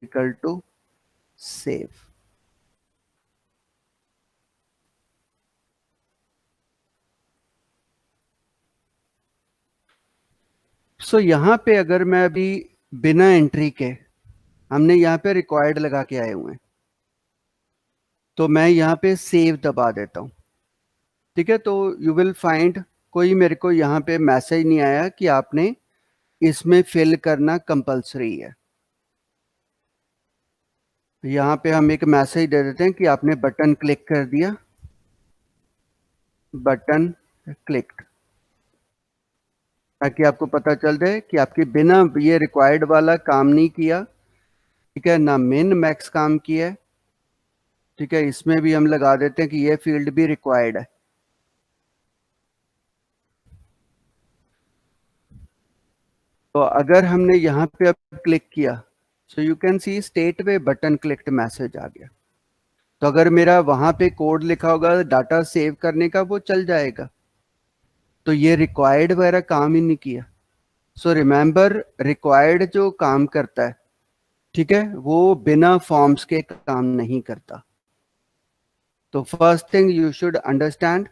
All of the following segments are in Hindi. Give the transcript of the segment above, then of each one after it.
Equal to save. सो यहाँ पे अगर मैं अभी बिना एंट्री के, हमने यहाँ पे रिक्वायर्ड लगा के आए हुए हैं, तो मैं यहाँ पे सेव दबा देता हूँ। ठीक है, तो यू विल फाइंड कोई मेरे को यहाँ पे मैसेज नहीं आया कि आपने इसमें फिल करना कंपलसरी है। यहाँ पे हम एक मैसेज दे देते हैं कि आपने बटन क्लिक कर दिया, बटन क्लिक्ड, ताकि आपको पता चल जाए कि आपके बिना ये रिक्वायर्ड वाला काम नहीं किया। ठीक है, ना मिन मैक्स काम किया है। ठीक है, इसमें भी हम लगा देते हैं कि ये फील्ड भी रिक्वायर्ड है। तो अगर हमने यहाँ पे अब क्लिक किया, so you can see state way button clicked message आ गया। तो अगर मेरा वहां पे कोड लिखा होगा डाटा सेव करने का, वो चल जाएगा। तो ये रिक्वायर्ड वगैरह काम ही नहीं किया। सो रिमेंबर, रिक्वायर्ड जो काम करता है, ठीक है, वो बिना फॉर्म्स के काम नहीं करता। तो first thing you should understand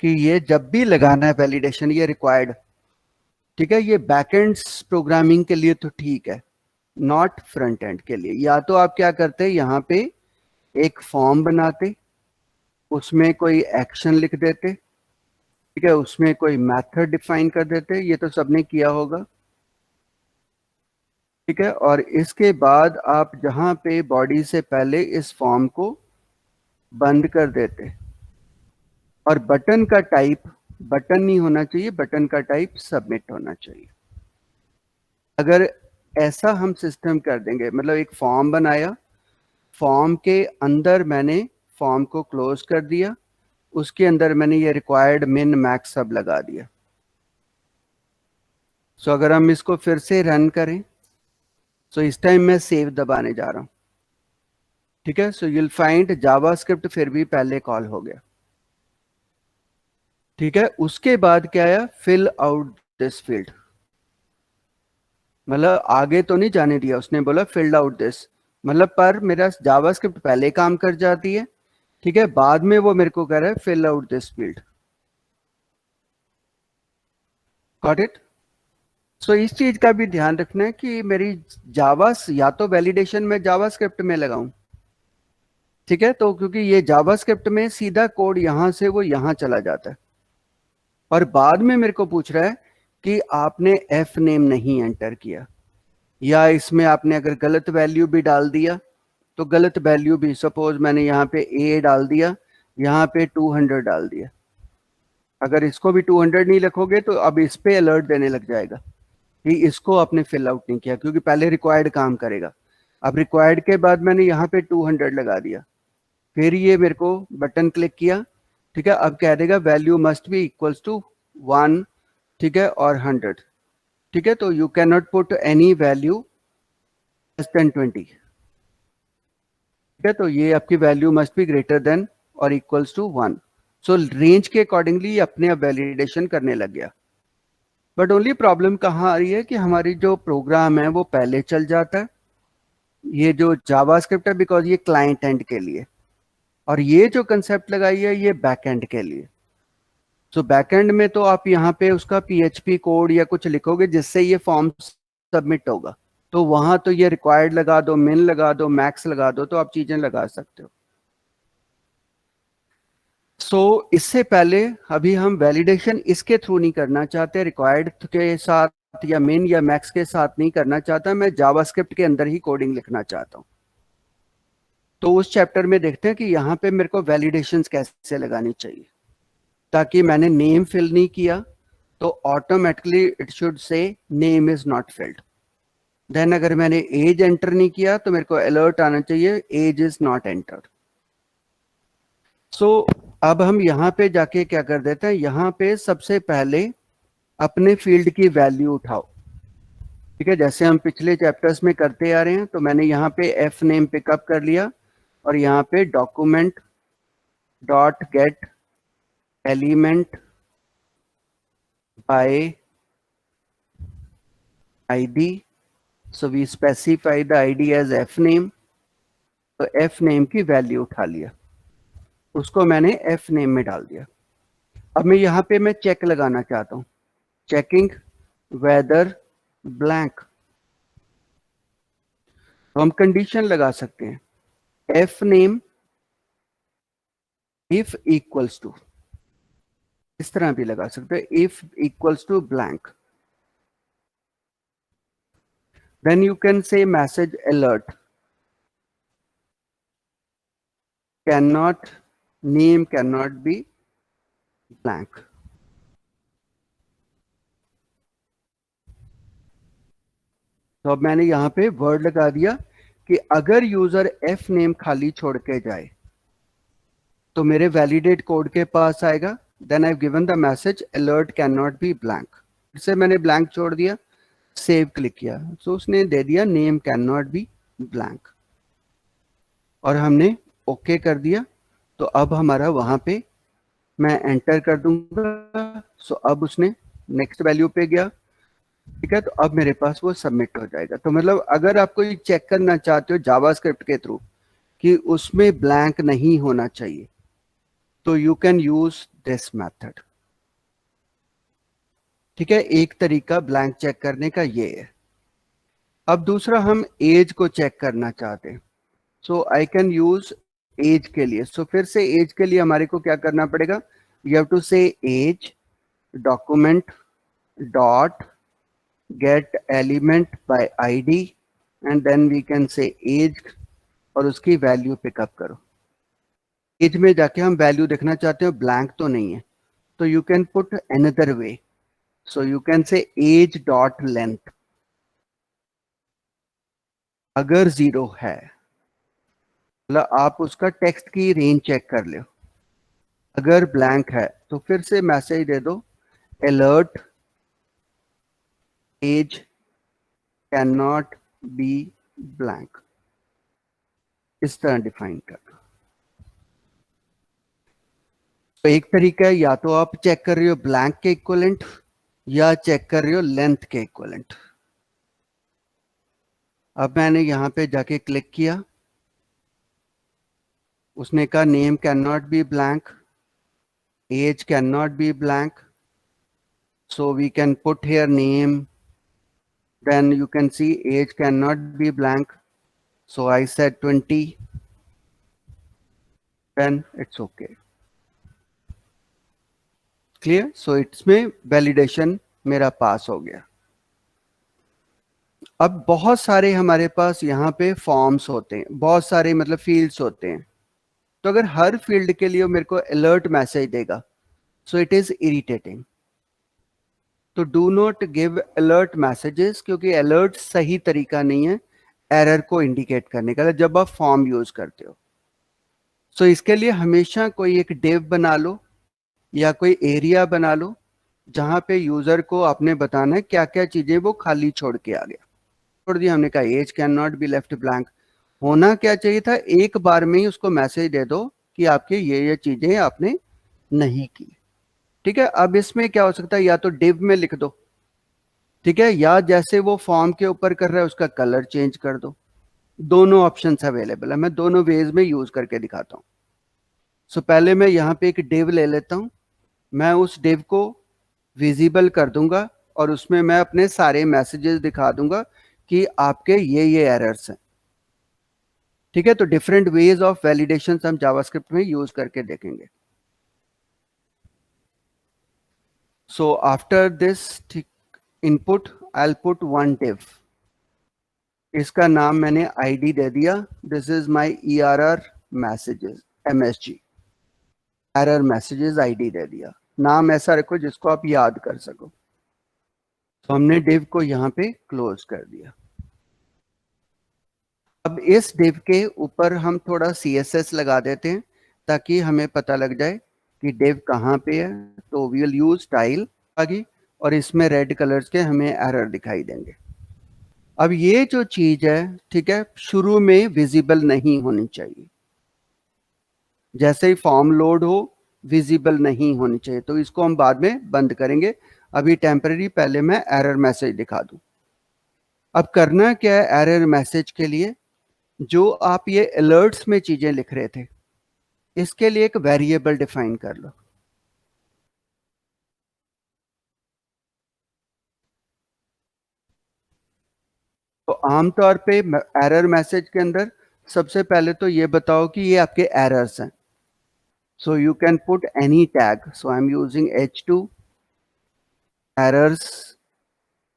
कि ये जब भी लगाना है वैलिडेशन, ये रिक्वायर्ड, ठीक है, ये बैकएंड प्रोग्रामिंग के लिए तो ठीक है, नॉट फ्रंट एंड के लिए। या तो आप क्या करते, यहाँ पे एक फॉर्म बनाते, उसमें कोई एक्शन लिख देते, ठीक है, उसमें कोई मेथड डिफाइन कर देते, ये तो सबने किया होगा। ठीक है, और इसके बाद आप जहां पे बॉडी से पहले इस फॉर्म को बंद कर देते, और बटन का टाइप बटन नहीं होना चाहिए, बटन का टाइप सबमिट होना चाहिए। अगर ऐसा हम सिस्टम कर देंगे, मतलब एक फॉर्म बनाया, फॉर्म के अंदर मैंने फॉर्म को क्लोज कर दिया, उसके अंदर मैंने ये रिक्वायर्ड मिन मैक्स सब लगा दिया। सो अगर हम इसको फिर से रन करें, सो इस टाइम मैं सेव दबाने जा रहा हूं। ठीक है, सो यूल फाइंड जावास्क्रिप्ट फिर भी पहले कॉल हो गया। ठीक है, उसके बाद क्या आया, फिल आउट दिस फील्ड, मतलब आगे तो नहीं जाने दिया, उसने बोला फिल्ड आउट दिस, मतलब पर मेरा जावास्क्रिप्ट पहले काम कर जाती है। ठीक है, बाद में वो मेरे को कह रहा है fill out this field. Got it? So इस चीज का भी ध्यान रखना है कि मेरी जावा, या तो वैलिडेशन में जावास्क्रिप्ट में लगाऊं, ठीक है, तो क्योंकि ये जावास्क्रिप्ट में सीधा कोड यहां से वो यहां चला जाता है, और बाद में मेरे को पूछ रहा है कि आपने एफ नेम नहीं एंटर किया, या इसमें आपने अगर गलत वैल्यू भी डाल दिया, तो गलत वैल्यू भी, सपोज मैंने यहाँ पे ए डाल दिया, यहाँ पे 200 डाल दिया, अगर इसको भी 200 नहीं लिखोगे तो अब इस पे अलर्ट देने लग जाएगा कि इसको आपने फिल आउट नहीं किया, क्योंकि पहले रिक्वायर्ड काम करेगा। अब रिक्वायर्ड के बाद मैंने यहाँ पे 200 लगा दिया, फिर ये मेरे को बटन क्लिक किया, ठीक है, अब कह देगा value must be equals to 1, ठीक है, और 100, ठीक है, तो you can not put any value less than 20। ठीक है, तो ये आपकी value must be greater than और इक्वल्स टू 1। सो रेंज के अकॉर्डिंगली अपने अब वैलिडेशन करने लग गया। बट ओनली प्रॉब्लम कहाँ आ रही है कि हमारी जो प्रोग्राम है वो पहले चल जाता है, ये जो जावास्क्रिप्ट है, बिकॉज ये क्लाइंट एंड के लिए, और ये जो कंसेप्ट लगाई है ये बैक एंड के लिए। सो बैक एंड में तो आप यहाँ पे उसका पीएचपी कोड या कुछ लिखोगे जिससे ये फॉर्म सबमिट होगा, तो वहां तो ये रिक्वायर्ड लगा दो, मिन लगा दो, मैक्स लगा दो, तो आप चीजें लगा सकते हो। सो इससे पहले अभी हम वैलिडेशन इसके थ्रू नहीं करना चाहते, रिक्वायर्ड के साथ या मिन या मैक्स के साथ नहीं करना चाहता, मैं जावास्क्रिप्ट के अंदर ही कोडिंग लिखना चाहता हूँ। तो उस चैप्टर में देखते हैं कि यहाँ पे मेरे को वैलिडेशंस कैसे लगानी चाहिए, ताकि मैंने नेम फिल नहीं किया तो automatically it should say name is not filled. Then अगर मैंने एज एंटर नहीं किया तो मेरे को अलर्ट आना चाहिए एज इज नॉट एंटर्ड। सो अब हम यहाँ पे जाके क्या कर देते हैं, यहाँ पे सबसे पहले अपने फील्ड की वैल्यू उठाओ। ठीक है, जैसे हम पिछले चैप्टर्स में करते आ रहे हैं, तो मैंने यहाँ पे एफ नेम पिकअप कर लिया, और यहाँ पे document dot get element by ID so we specify the ID as F name. तो एफ नेम की वैल्यू उठा लिया, उसको मैंने एफ नेम में डाल दिया। अब मैं यहाँ पे मैं चेक लगाना चाहता हूँ, चेकिंग वेदर ब्लैंक। तो हम कंडीशन लगा सकते हैं, F name if equals to, इस तरह भी लगा सकते हैं, if equals to blank, then you can say message alert cannot, name cannot be blank। तो अब मैंने यहां पे वर्ड लगा दिया कि अगर यूजर एफ नेम खाली छोड़ के जाए तो मेरे वैलिडेट कोड के पास आएगा, then I given the message alert can not be blank. फिर से मैंने ब्लैंक छोड़ दिया, सेव क्लिक किया, तो उसने दे दिया name can not be blank, और हमने ओके कर दिया। तो अब हमारा वहां पे मैं एंटर कर दूंगा, सो अब उसने नेक्स्ट वैल्यू पे गया, ठीक है। तो अब मेरे पास वो सबमिट हो जाएगा। तो मतलब अगर आप कोई चेक करना चाहते हो जावास्क्रिप्ट के थ्रू कि उसमें ब्लैंक नहीं होना चाहिए, तो you can use this method, ठीक है। एक तरीका ब्लैंक चेक करने का ये है। अब दूसरा, हम एज को चेक करना चाहते हैं, सो आई कैन यूज एज के लिए। सो फिर से एज के लिए हमारे को क्या करना पड़ेगा, you have to say age document dot get element by ID and then we can say age, और उसकी वैल्यू पिकअप करो। एज में जाके हम वैल्यू देखना चाहते हो, ब्लैंक तो नहीं है, तो you can put another way, so you can say age dot length. अगर 0 है मतलब आप उसका टेक्स्ट की रेंज चेक कर लो। अगर ब्लैंक है तो फिर से मैसेज दे दो, alert age can not be blank, इस तरह डिफाइन कर दो। तो एक तरीका है, या तो आप चेक कर रहे हो ब्लैंक के इक्वलेंट या चेक कर रहे हो लेंथ के इक्वलेंट। अब मैंने यहां पे जाके क्लिक किया, उसने कहा name can not be blank, age can not be blank, so we can put here name, then you can see age cannot be blank, so I said 20, then it's okay, clear। so इसमें validation मेरा पास हो गया। अब बहुत सारे हमारे पास यहाँ पे फॉर्म्स होते हैं, बहुत सारे मतलब फील्ड्स होते हैं, तो अगर हर फील्ड के लिए मेरे को अलर्ट मैसेज देगा, सो इट इज इरिटेटिंग। तो do not give alert messages, क्योंकि अलर्ट सही तरीका नहीं है एरर को इंडिकेट करने का जब आप फॉर्म यूज करते हो। सो इसके लिए हमेशा कोई एक डिव बना लो या कोई एरिया बना लो जहां पे यूजर को आपने बताना है क्या क्या चीजें वो खाली छोड़ के आ गया। छोड़ दिया, हमने कहा age can not be left blank. होना क्या चाहिए था, एक बार में ही उसको मैसेज दे दो कि आपके ये चीजें आपने नहीं की, ठीक है। अब इसमें क्या हो सकता है, या तो डिव में लिख दो, ठीक है, या जैसे वो फॉर्म के ऊपर कर रहा है उसका कलर चेंज कर दो। दोनों ऑप्शंस अवेलेबल है, मैं दोनों वेज में यूज करके दिखाता हूं। सो पहले मैं यहाँ पे एक डिव ले लेता हूं, मैं उस डिव को विजिबल कर दूंगा और उसमें मैं अपने सारे मैसेजेस दिखा दूंगा कि आपके ये एरर्स हैं, ठीक है। तो डिफरेंट वेज ऑफ वैलिडेशन हम जावास्क्रिप्ट में यूज करके देखेंगे। So after this input I will put one div, इसका नाम मैंने आईडी दे दिया, this is my ERR messages MSG, error messages ID दे दिया। नाम ऐसा रखो जिसको आप याद कर सको। तो हमने डिव को यहाँ पे क्लोज कर दिया। अब इस डिव के ऊपर हम थोड़ा CSS लगा देते हैं ताकि हमें पता लग जाए कि डिव कहाँ पे है। तो वी विल यूज स्टाइल आगे, और इसमें रेड कलर्स के हमें एरर दिखाई देंगे। अब ये जो चीज है, ठीक है, शुरू में विजिबल नहीं होनी चाहिए, जैसे ही फॉर्म लोड हो विजिबल नहीं होनी चाहिए, तो इसको हम बाद में बंद करेंगे। अभी टेम्पररी पहले मैं एरर मैसेज दिखा दूं। अब करना क्या है एरर मैसेज के लिए, जो आप ये अलर्ट्स में चीजें लिख रहे थे, इसके लिए एक वेरिएबल डिफाइन कर लो। तो आमतौर पे एरर मैसेज के अंदर सबसे पहले तो ये बताओ कि ये आपके एरर्स हैं। सो you can put any tag, so I am using H2 errors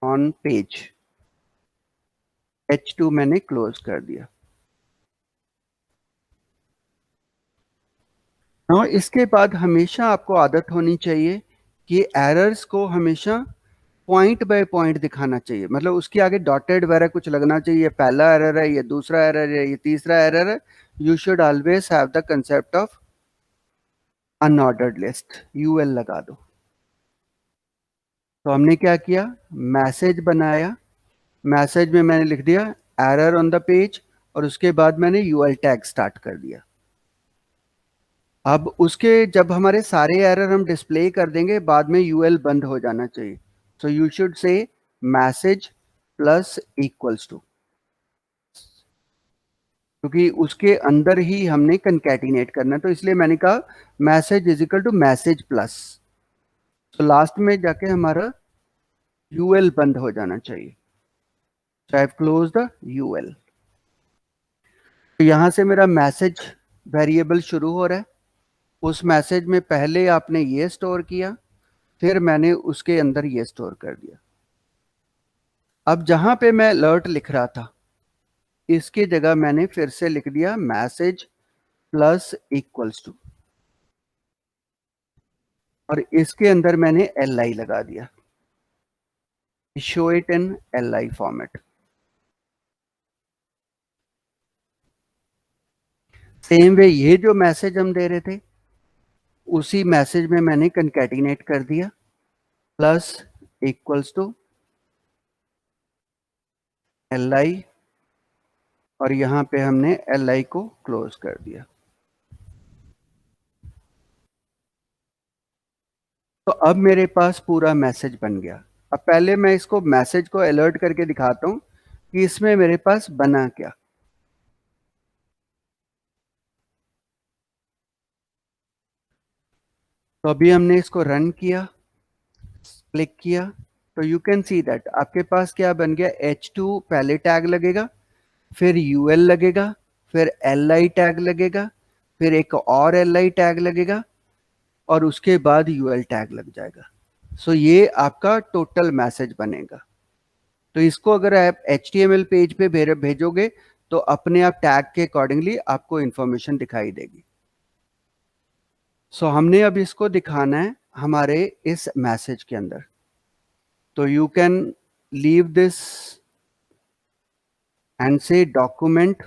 on page. H2 मैंने क्लोज कर दिया। और इसके बाद हमेशा आपको आदत होनी चाहिए कि एरर्स को हमेशा पॉइंट बाय पॉइंट दिखाना चाहिए, मतलब उसके आगे डॉटेड वगैरह कुछ लगना चाहिए, ये पहला एरर है, ये दूसरा एरर है, ये तीसरा एरर है। You should always have the concept of unordered list, UL लगा दो। तो हमने क्या किया, मैसेज बनाया, मैसेज में मैंने लिख दिया एरर ऑन द पेज, और उसके बाद मैंने यूएल टैग स्टार्ट कर दिया। अब उसके जब हमारे सारे एरर हम डिस्प्ले कर देंगे, बाद में यूएल बंद हो जाना चाहिए। So you should say message plus equals to, क्योंकि उसके अंदर ही हमने कंकैटिनेट करना है, तो इसलिए मैंने कहा message is equal to message plus. तो लास्ट में जाके हमारा यूएल बंद हो जाना चाहिए। So I have close the UL. तो यहां से मेरा मैसेज वेरिएबल शुरू हो रहा है। उस मैसेज में पहले आपने ये स्टोर किया, फिर मैंने उसके अंदर ये स्टोर कर दिया। अब जहां पे मैं अलर्ट लिख रहा था, इसकी जगह मैंने फिर से लिख दिया मैसेज प्लस इक्वल्स टू, और इसके अंदर मैंने LI लगा दिया, show it in LI format. Same way ये जो मैसेज हम दे रहे थे, उसी मैसेज में मैंने कंकैटिनेट कर दिया प्लस इक्वल्स टू LI, और यहां पे हमने LI को क्लोज कर दिया। तो अब मेरे पास पूरा मैसेज बन गया। अब पहले मैं इसको मैसेज को अलर्ट करके दिखाता हूं कि इसमें मेरे पास बना क्या। तो अभी हमने इसको रन किया, क्लिक किया, तो यू कैन सी दैट आपके पास क्या बन गया, H2 पहले टैग लगेगा, फिर UL लगेगा, फिर LI टैग लगेगा, फिर एक और LI टैग लगेगा, और उसके बाद UL टैग लग जाएगा। सो ये आपका टोटल मैसेज बनेगा। तो इसको अगर आप HTML पेज पे भेजोगे तो अपने आप टैग के अकॉर्डिंगली आपको इंफॉर्मेशन दिखाई देगी। सो हमने अब इसको दिखाना है हमारे इस मैसेज के अंदर। तो you can leave this and say document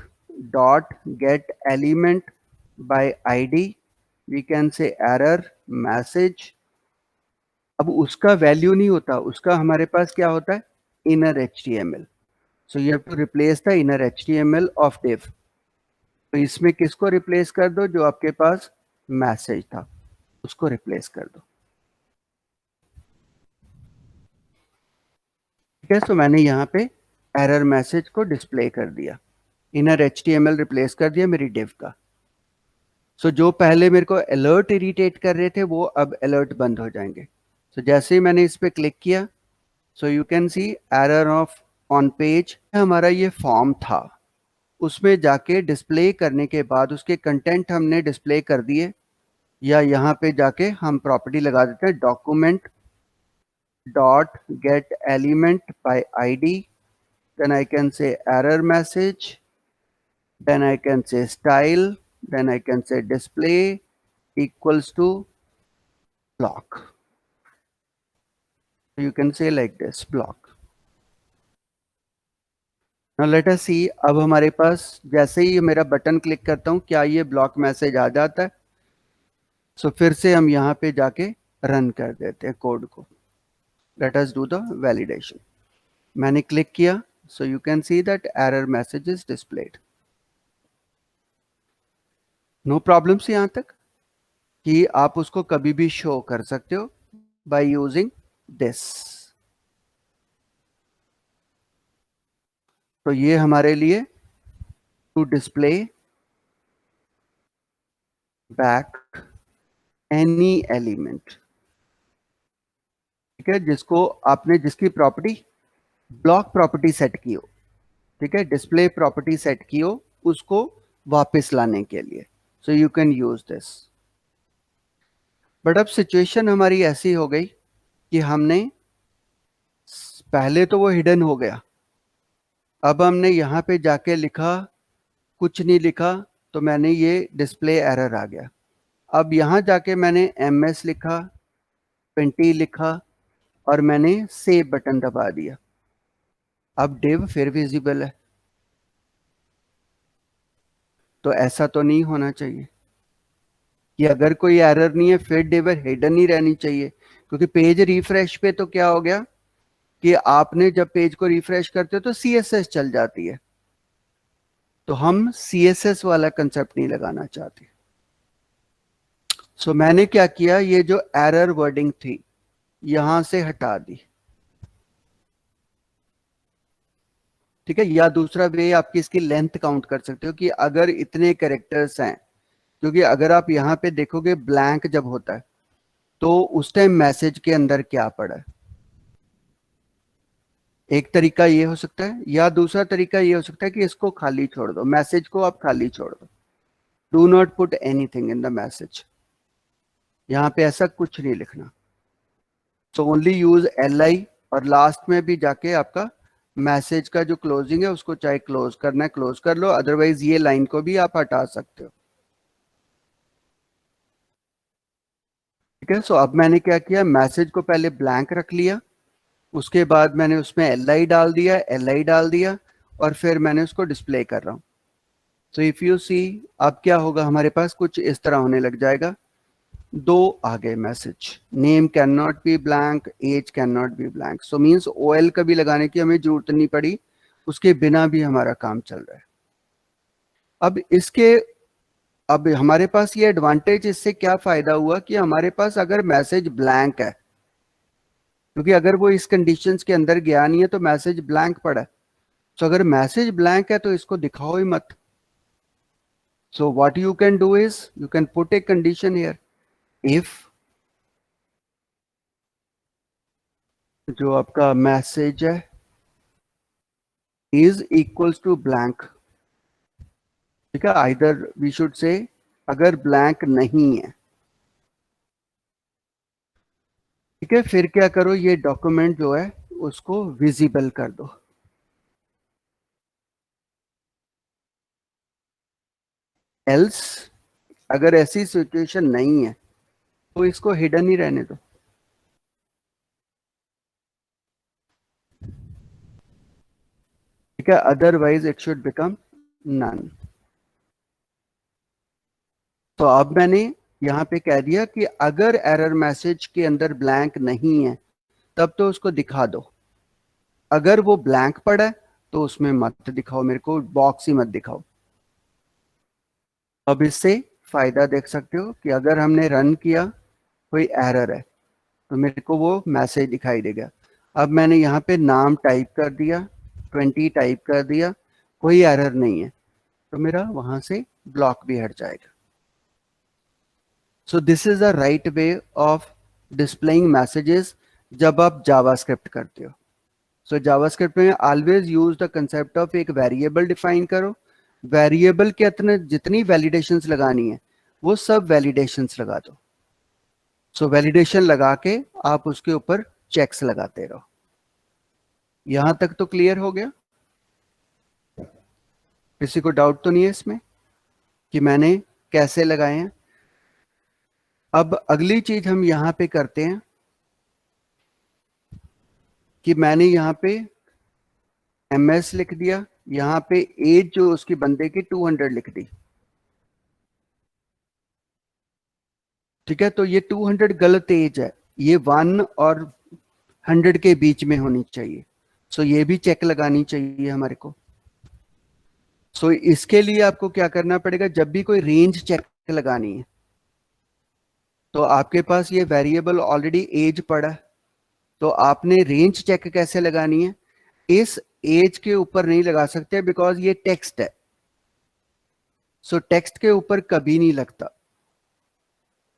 dot get element by ID, we can say error message। अब उसका वैल्यू नहीं होता, उसका हमारे पास क्या होता है, inner HTML। So you have to replace the inner HTML of div। तो इसमें किसको रिप्लेस कर दो, जो आपके पास मैसेज था उसको रिप्लेस कर दो। ठीक है, सो मैंने यहाँ पे एरर मैसेज को डिस्प्ले कर दिया, इनर HTML रिप्लेस कर दिया मेरी div का। सो जो पहले मेरे को अलर्ट इरिटेट कर रहे थे, वो अब अलर्ट बंद हो जाएंगे। सो जैसे ही मैंने इस पे क्लिक किया, so you can C error of on page. हमारा ये फॉर्म था, उसमें जाके डिस्प्ले करने के बाद उसके कंटेंट हमने डिस्प्ले कर दिए, या यहाँ पे जाके हम प्रॉपर्टी लगा देते हैं document dot get element bye ID, then I can say error message, then I can say style, then I can say display equals to block. You can say like this block. Now let us see, अब हमारे पास जैसे ही मेरा बटन क्लिक करता हूं, क्या ये ब्लॉक मैसेज आ जाता है। सो फिर से हम यहाँ पे जाके रन कर देते हैं कोड को। Let us do the validation. मैंने क्लिक किया, so you can see that error message is displayed. No problems यहाँ तक, कि आप उसको कभी भी शो कर सकते हो बाय यूजिंग दिस। तो ये हमारे लिए to display back any element, ठीक है, जिसको आपने जिसकी प्रॉपर्टी ब्लॉक प्रॉपर्टी सेट की हो, ठीक है, डिस्प्ले प्रॉपर्टी सेट की हो, उसको वापस लाने के लिए। सो you can use this. But अब सिचुएशन हमारी ऐसी हो गई कि हमने पहले तो वो हिडन हो गया, अब हमने यहाँ पे जाके लिखा, कुछ नहीं लिखा, तो मैंने ये डिस्प्ले एरर आ गया। अब यहाँ जाके मैंने ms लिखा, 20 लिखा, और मैंने सेव बटन दबा दिया। अब डिव फिर विजिबल है। तो ऐसा तो नहीं होना चाहिए कि अगर कोई एरर नहीं है फिर डिव हिडन ही रहनी चाहिए, क्योंकि पेज रिफ्रेश पे तो क्या हो गया कि आपने जब पेज को रिफ्रेश करते हो तो CSS चल जाती है। तो हम CSS वाला कंसेप्ट नहीं लगाना चाहते। सो मैंने क्या किया, ये जो एरर वर्डिंग थी यहां से हटा दी, ठीक है। या दूसरा वे आपकी इसकी लेंथ काउंट कर सकते हो कि अगर इतने कैरेक्टर्स हैं, क्योंकि अगर आप यहां पे देखोगे ब्लैंक जब होता है तो उस टाइम मैसेज के अंदर क्या पड़ा है। एक तरीका ये हो सकता है, या दूसरा तरीका ये हो सकता है कि इसको खाली छोड़ दो, मैसेज को आप खाली छोड़ दो, do not put anything in the message. यहां पे ऐसा कुछ नहीं लिखना। सो ओनली यूज li, और लास्ट में भी जाके आपका मैसेज का जो क्लोजिंग है उसको चाहे क्लोज करना है क्लोज कर लो, अदरवाइज ये लाइन को भी आप हटा सकते हो, ठीक है। सो अब मैंने क्या किया, मैसेज को पहले ब्लैंक रख लिया, उसके बाद मैंने उसमें li डाल दिया, और फिर मैंने उसको डिस्प्ले कर रहा हूं। सो इफ यू सी, अब क्या होगा, हमारे पास कुछ इस तरह होने लग जाएगा। दो आ गए message, name can not be blank, age can not be blank. So means OL कभी लगाने की हमें जरूरत नहीं पड़ी, उसके बिना भी हमारा काम चल रहा है। अब इसके, अब हमारे पास ये एडवांटेज, इससे क्या फायदा हुआ कि हमारे पास अगर मैसेज ब्लैंक है, क्योंकि अगर वो इस कंडीशंस के अंदर गया नहीं है तो मैसेज ब्लैंक पड़ा है। तो अगर मैसेज ब्लैंक है तो इसको दिखाओ ही मत। So what you can do is you can put a condition here, if जो आपका मैसेज है इज इक्वल्स टू ब्लैंक, ठीक है, आइदर वी शुड से अगर ब्लैंक नहीं है, ठीक है, फिर क्या करो, ये डॉक्यूमेंट जो है उसको विजिबल कर दो। एल्स अगर ऐसी सिचुएशन नहीं है तो इसको हिडन ही रहने दो, ठीक है, otherwise it should become none. तो अब मैंने यहां पे कह दिया कि अगर एरर मैसेज के अंदर ब्लैंक नहीं है तब तो उसको दिखा दो, अगर वो ब्लैंक पड़ा है तो उसमें मत दिखाओ, मेरे को बॉक्स ही मत दिखाओ। अब इससे फायदा देख सकते हो कि अगर हमने रन किया, कोई एरर है तो मेरे को वो मैसेज दिखाई देगा। अब मैंने यहाँ पे नाम टाइप कर दिया, 20 टाइप कर दिया, कोई एरर नहीं है, तो मेरा वहां से ब्लॉक भी हट जाएगा। So this is the right way of displaying messages जब आप जावास्क्रिप्ट करते हो। सो जावास्क्रिप्ट में always use the concept of एक वेरिएबल डिफाइन करो, वेरिएबल के अंदर जितनी वैलिडेशंस लगानी है वो सब वैलिडेशंस लगा दो। सो वैलिडेशन लगा के आप उसके ऊपर चेक्स लगाते रहो। यहां तक तो क्लियर हो गया? किसी को डाउट तो नहीं है इसमें कि मैंने कैसे लगाए हैं? अब अगली चीज हम यहां पे करते हैं कि मैंने यहां पे ms लिख दिया, यहां पे एज जो उसकी बंदे की 200 लिख दी, ठीक है। तो ये 200 गलत एज है, ये 1 और 100 के बीच में होनी चाहिए। सो ये भी चेक लगानी चाहिए हमारे को। सो इसके लिए आपको क्या करना पड़ेगा, जब भी कोई रेंज चेक लगानी है तो आपके पास ये वेरिएबल ऑलरेडी एज पड़ा है, तो आपने रेंज चेक कैसे लगानी है, इस एज के ऊपर नहीं लगा सकते बिकॉज ये टेक्स्ट है। सो टेक्स्ट के ऊपर कभी नहीं लगता,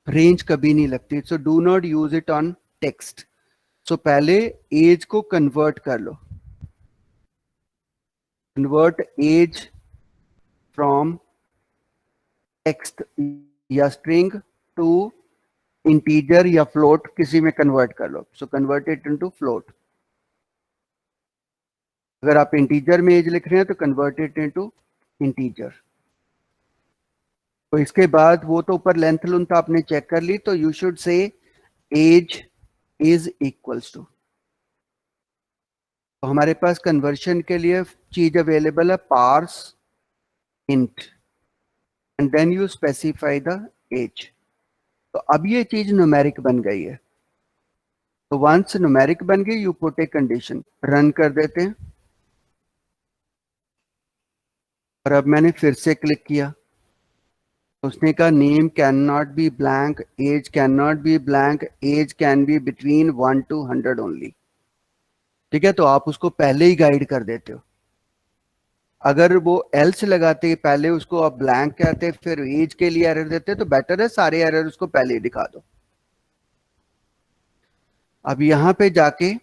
रेंज कभी नहीं लगती। So do not use it on text. So पहले एज को कन्वर्ट कर लो, कन्वर्ट एज फ्रॉम टेक्स्ट या स्ट्रिंग टू इंटीजर या फ्लोट, किसी में कन्वर्ट कर लो। So convert it into float. अगर आप इंटीजर में एज लिख रहे हैं तो कन्वर्ट इट इनटू इंटीजर। तो इसके बाद वो तो ऊपर लेंथ लूंथ आपने चेक कर ली, तो you should say age is equals to. तो हमारे पास कन्वर्शन के लिए चीज अवेलेबल है parse int and then you specify the age. तो अब ये चीज न्यूमेरिक बन गई है। तो वंस न्यूमेरिक बन गई you put a condition, run कर देते हैं। और अब मैंने फिर से क्लिक किया, उसने कहा name can not be blank, age can not be blank, age can be between 1 to 100 only. ठीक है, तो आप उसको पहले ही गाइड कर देते हो। अगर वो एल्स लगाते पहले उसको आप ब्लैंक कहते फिर एज के लिए एरर देते तो बेटर है सारे एरर उसको पहले ही दिखा दो। अब यहां पे जाके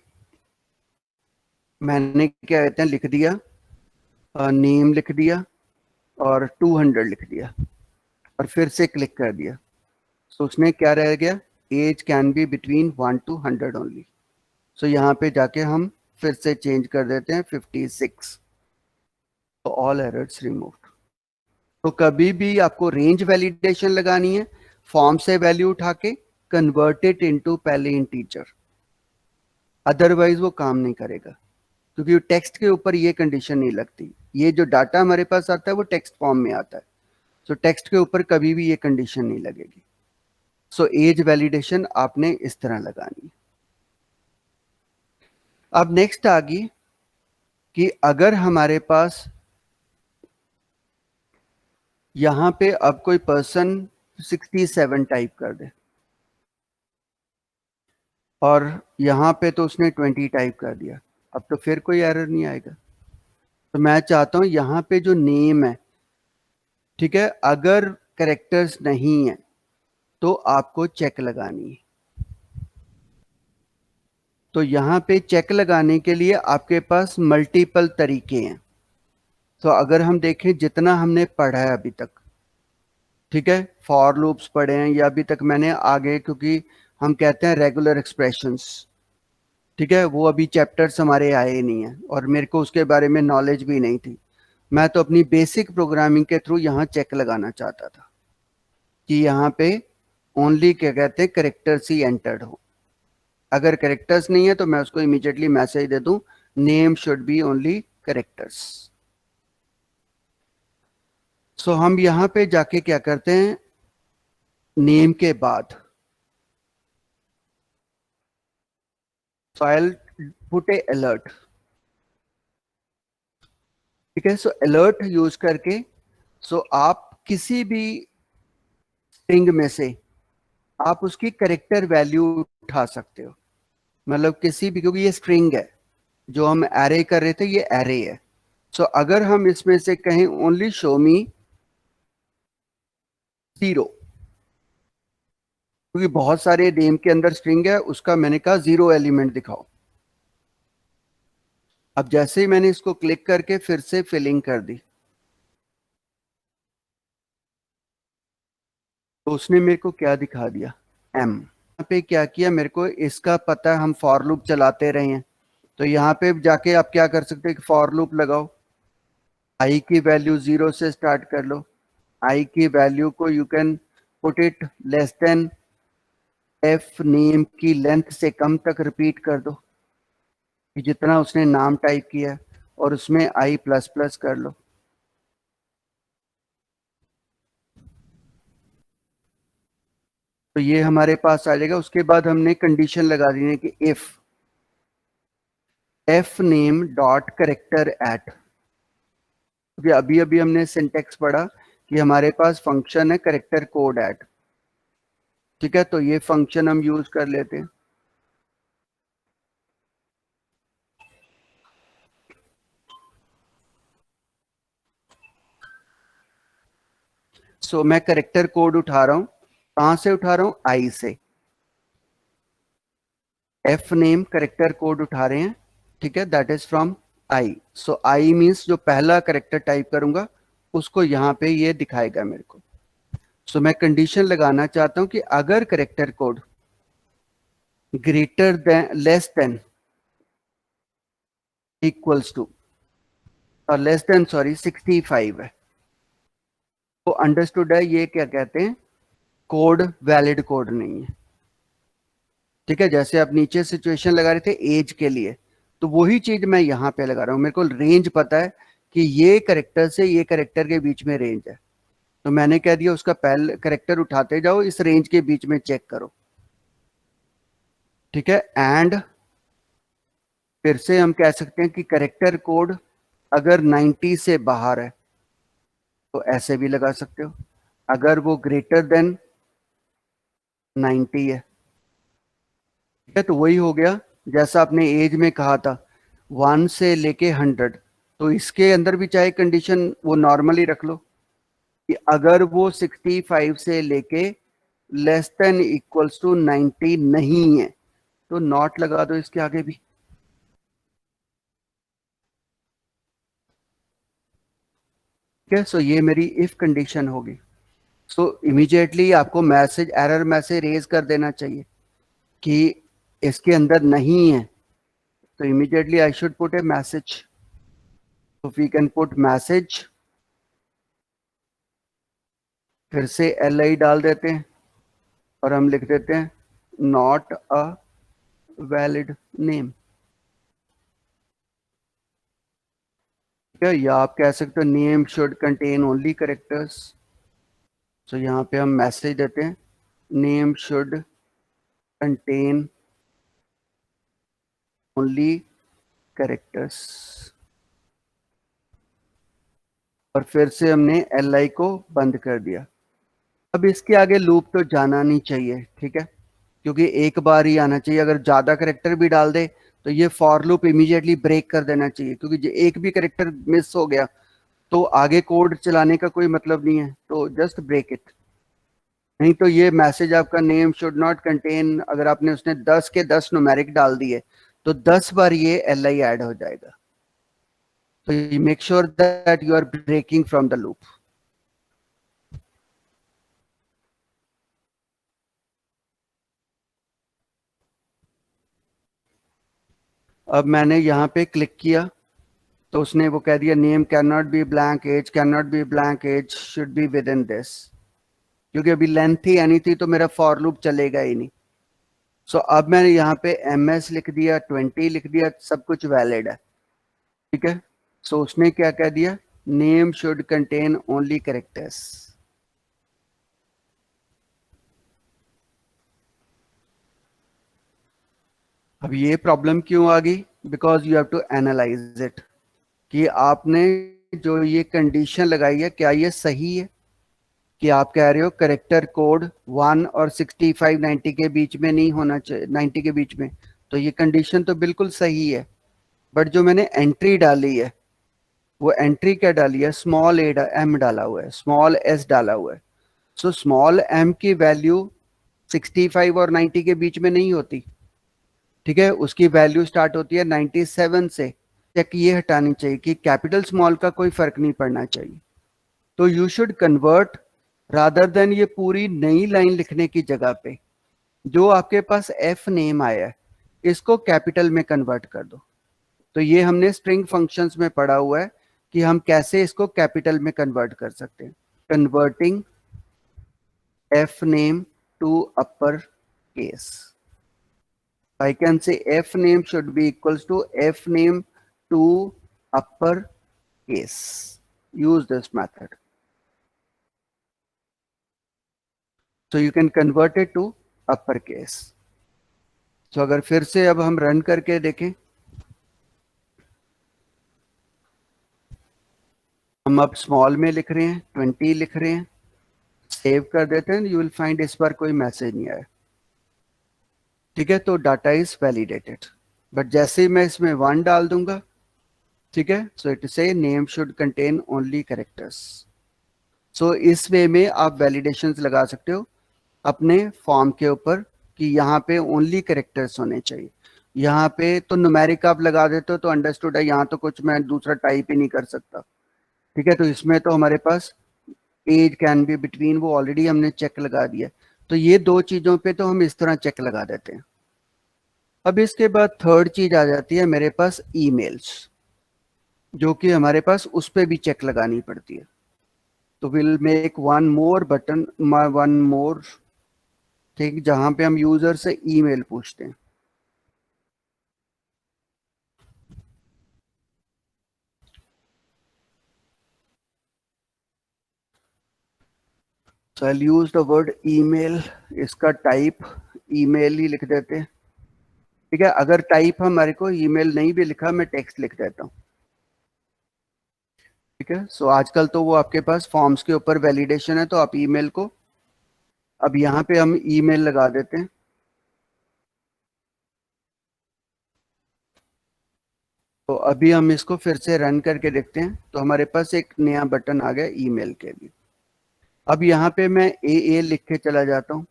मैंने क्या कहते हैं लिख दिया, नेम लिख दिया और 200 लिख दिया और फिर से क्लिक कर दिया। तो उसमें क्या रह गया, age can be between 1 to 100 only. So यहाँ पे जाके हम फिर से चेंज कर देते हैं 56। तो ऑल एरर्स रिमूव्ड। तो कभी भी आपको रेंज वैलिडेशन लगानी है, फॉर्म से वैल्यू उठा के कन्वर्ट इट इनटू पहले इंटीजर, अदरवाइज वो काम नहीं करेगा क्योंकि टेक्स्ट के ऊपर ये कंडीशन नहीं लगती। ये जो डाटा हमारे पास आता है वो टेक्स्ट फॉर्म में आता है, सो टेक्स्ट के ऊपर कभी भी ये कंडीशन नहीं लगेगी। सो एज वैलिडेशन आपने इस तरह लगानी है। अब नेक्स्ट आ गई कि अगर हमारे पास यहां पे अब कोई पर्सन 67 टाइप कर दे और यहां पे तो उसने 20 टाइप कर दिया, अब तो फिर कोई एरर नहीं आएगा। तो मैं चाहता हूं यहां पे जो नेम है, ठीक है, अगर करेक्टर्स नहीं है तो आपको चेक लगानी है। तो यहां पे चेक लगाने के लिए आपके पास मल्टीपल तरीके हैं। तो अगर हम देखें जितना हमने पढ़ा है अभी तक, ठीक है, फॉर लूप्स पढ़े हैं या अभी तक मैंने आगे, क्योंकि हम कहते हैं रेगुलर एक्सप्रेशंस, ठीक है, वो अभी चैप्टर्स हमारे आए ही नहीं है और मेरे को उसके बारे में नॉलेज भी नहीं थी। मैं तो अपनी बेसिक प्रोग्रामिंग के थ्रू यहाँ चेक लगाना चाहता था कि यहाँ पे ओनली क्या कहते हैं करेक्टर्स ही एंटर्ड हो। अगर करेक्टर्स नहीं है तो मैं उसको इमीडिएटली मैसेज दे दूं name should be only characters. So हम यहाँ पे जाके क्या करते हैं, नेम के बाद so I'll put a alert, ठीक है। सो अलर्ट यूज करके आप किसी भी स्ट्रिंग में से आप उसकी करेक्टर वैल्यू उठा सकते हो, मतलब किसी भी, क्योंकि ये स्ट्रिंग है, जो हम एरे कर रहे थे ये एरे है। अगर हम इसमें से कहें ओनली शो मी 0, क्योंकि बहुत सारे नेम के अंदर स्ट्रिंग है, उसका मैंने कहा 0 एलिमेंट दिखाओ। अब जैसे ही मैंने इसको क्लिक करके फिर से फिलिंग कर दी तो उसने मेरे को क्या दिखा दिया, एम। यहाँ पे क्या किया, मेरे को इसका पता है, हम फॉर लूप चलाते रहे हैं। तो यहाँ पे जाके आप क्या कर सकते हैं, फॉर लूप लगाओ, आई की वैल्यू 0 से स्टार्ट कर लो। आई की वैल्यू को you can put it less than F name की लेंथ से कम तक रिपीट कर दो कि जितना उसने नाम टाइप किया, और उसमें आई प्लस प्लस कर लो। तो ये हमारे पास आ जाएगा। उसके बाद हमने कंडीशन लगा दी है कि if F name dot character eight, क्योंकि अभी अभी हमने सिंटेक्स पढ़ा कि हमारे पास फंक्शन है करेक्टर कोड एट, ठीक है, तो ये फंक्शन हम यूज कर लेते हैं। सो मैं करेक्टर कोड उठा रहा हूं, कहां से उठा रहा हूं, आई से, एफ नेम करेक्टर कोड उठा रहे हैं, ठीक है, that is from I. So I means जो पहला करेक्टर टाइप करूंगा उसको यहां पे ये दिखाएगा मेरे को। सो मैं कंडीशन लगाना चाहता हूं कि अगर character code greater than, less than, equals to, और लेस देन सॉरी 65 है, तो अंडरस्टूड है ये क्या कहते हैं, कोड वैलिड कोड नहीं है। ठीक है, जैसे आप नीचे सिचुएशन लगा रहे थे एज के लिए, तो वही चीज मैं यहां पे लगा रहा हूं। मेरे को रेंज पता है कि ये करेक्टर से ये करेक्टर के बीच में रेंज है, तो मैंने कह दिया उसका पहले करेक्टर उठाते जाओ, इस रेंज के बीच में चेक करो। ठीक है, एंड फिर से हम कह सकते हैं कि करेक्टर कोड अगर 90 से बाहर है तो ऐसे भी लगा सकते हो, अगर वो ग्रेटर देन 90 है, ठीक है, तो वही हो गया जैसा आपने एज में कहा था 1 से लेके 100, तो इसके अंदर भी चाहे कंडीशन वो नॉर्मली रख लो कि अगर वो 65 से लेके लेस देन इक्वल्स टू 90 नहीं है तो नॉट लगा दो इसके आगे भी। ठीक है, सो ये मेरी इफ कंडीशन होगी। सो इमीडिएटली आपको मैसेज, एरर मैसेज रेज कर देना चाहिए कि इसके अंदर नहीं है, तो immediately I should put A message. तो वी कैन पुट मैसेज, फिर से एल आई डाल देते हैं और हम लिख देते हैं नॉट अ वैलिड नेम। ठीक है, या आप कह सकते हो name should contain only characters. So यहाँ पे हम मैसेज देते हैं name should contain only characters, और फिर से हमने एल आई को बंद कर दिया। अब इसके आगे लूप तो जाना नहीं चाहिए, ठीक है, क्योंकि एक बार ही आना चाहिए। अगर ज्यादा करेक्टर भी डाल दे तो ये फॉर लूप इमीडिएटली ब्रेक कर देना चाहिए, क्योंकि जो एक भी करेक्टर मिस हो गया तो आगे कोड चलाने का कोई मतलब नहीं है, तो जस्ट ब्रेक इट। नहीं तो ये मैसेज आपका नेम शुड नॉट कंटेन, अगर आपने उसने 10 के 10 न्यूमेरिक डाल दिए तो 10 बार ये एल आई ऐड हो जाएगा। तो you make sure that you are breaking from the loop. अब मैंने यहाँ पे क्लिक किया तो उसने वो कह दिया name can not be blank, age can not be blank, age should be within this, क्योंकि अभी लेंथ ही आनी थी तो मेरा फॉर लूप चलेगा ही नहीं। सो अब मैंने यहाँ पे एम एस लिख दिया, 20 लिख दिया, सब कुछ वैलिड है। ठीक है, सो उसने क्या कह दिया, name should contain only characters. अब ये प्रॉब्लम क्यों आ गई, because you have to analyse it कि आपने जो ये कंडीशन लगाई है क्या ये सही है, कि आप कह रहे हो करेक्टर कोड 1 और 65 90 के बीच में नहीं होना चाहिए, 90 के बीच में, तो ये कंडीशन तो बिल्कुल सही है। बट जो मैंने एंट्री डाली है वो एंट्री क्या डाली है, स्मॉल एम डाला हुआ है, स्मॉल एस डाला हुआ है। सो स्मॉल एम की वैल्यू 65 और 90 के बीच में नहीं होती। ठीक है, उसकी वैल्यू स्टार्ट होती है 97 से। चेक ये हटानी चाहिए कि कैपिटल स्मॉल का कोई फर्क नहीं पड़ना चाहिए। तो you should convert, rather than ये पूरी नई लाइन लिखने की जगह पे जो आपके पास एफ नेम आया है इसको कैपिटल में कन्वर्ट कर दो। तो ये हमने स्ट्रिंग फंक्शंस में पढ़ा हुआ है कि हम कैसे इसको कैपिटल में कन्वर्ट कर सकते हैं। Converting F name to upper case, I can say f name should be equals to f name to upper case. Use this method. So you can convert it to upper case. So अगर फिर से अब हम रन करके देखें, हम अब स्मॉल में लिख रहे हैं, 20 लिख रहे हैं, सेव कर देते हैं, यू विल फाइंड इस बार कोई मैसेज नहीं आया। ठीक है, तो डाटा इज वैलिडेटेड। बट जैसे ही मैं इसमें 1 डाल दूंगा, ठीक है, so it says name should contain only characters. So इस वे में आप वैलिडेशंस लगा सकते हो अपने फॉर्म के ऊपर कि यहाँ पे ओनली करेक्टर्स होने चाहिए। यहाँ पे तो न्यूमेरिक आप लगा देते हो तो अंडरस्टूड है, यहाँ तो कुछ मैं दूसरा टाइप ही नहीं कर सकता। ठीक है, तो इसमें तो हमारे पास एज कैन बी बिटवीन वो ऑलरेडी हमने चेक लगा दिया। तो ये दो चीजों पे तो हम इस तरह चेक लगा देते हैं। अब इसके बाद थर्ड चीज आ जाती है मेरे पास ईमेल्स, जो कि हमारे पास उस पे भी चेक लगानी पड़ती है। तो will make one more button, one more, ठीक, जहां पे हम यूजर से ईमेल पूछते हैं। So I'll use the word email, इसका टाइप ईमेल ही लिख देते हैं। ठीक है, अगर टाइप हमारे को ईमेल नहीं भी लिखा, मैं टेक्स्ट लिख देता हूँ। ठीक है, सो आजकल तो वो आपके पास फॉर्म्स के ऊपर वैलिडेशन है, तो आप ईमेल को, अब यहाँ पे हम ईमेल लगा देते हैं। तो अभी हम इसको फिर से रन करके देखते हैं, तो हमारे पास एक नया बटन आ गया ईमेल के लिए। अब यहाँ पे मैं ए लिख के चला जाता हूँ,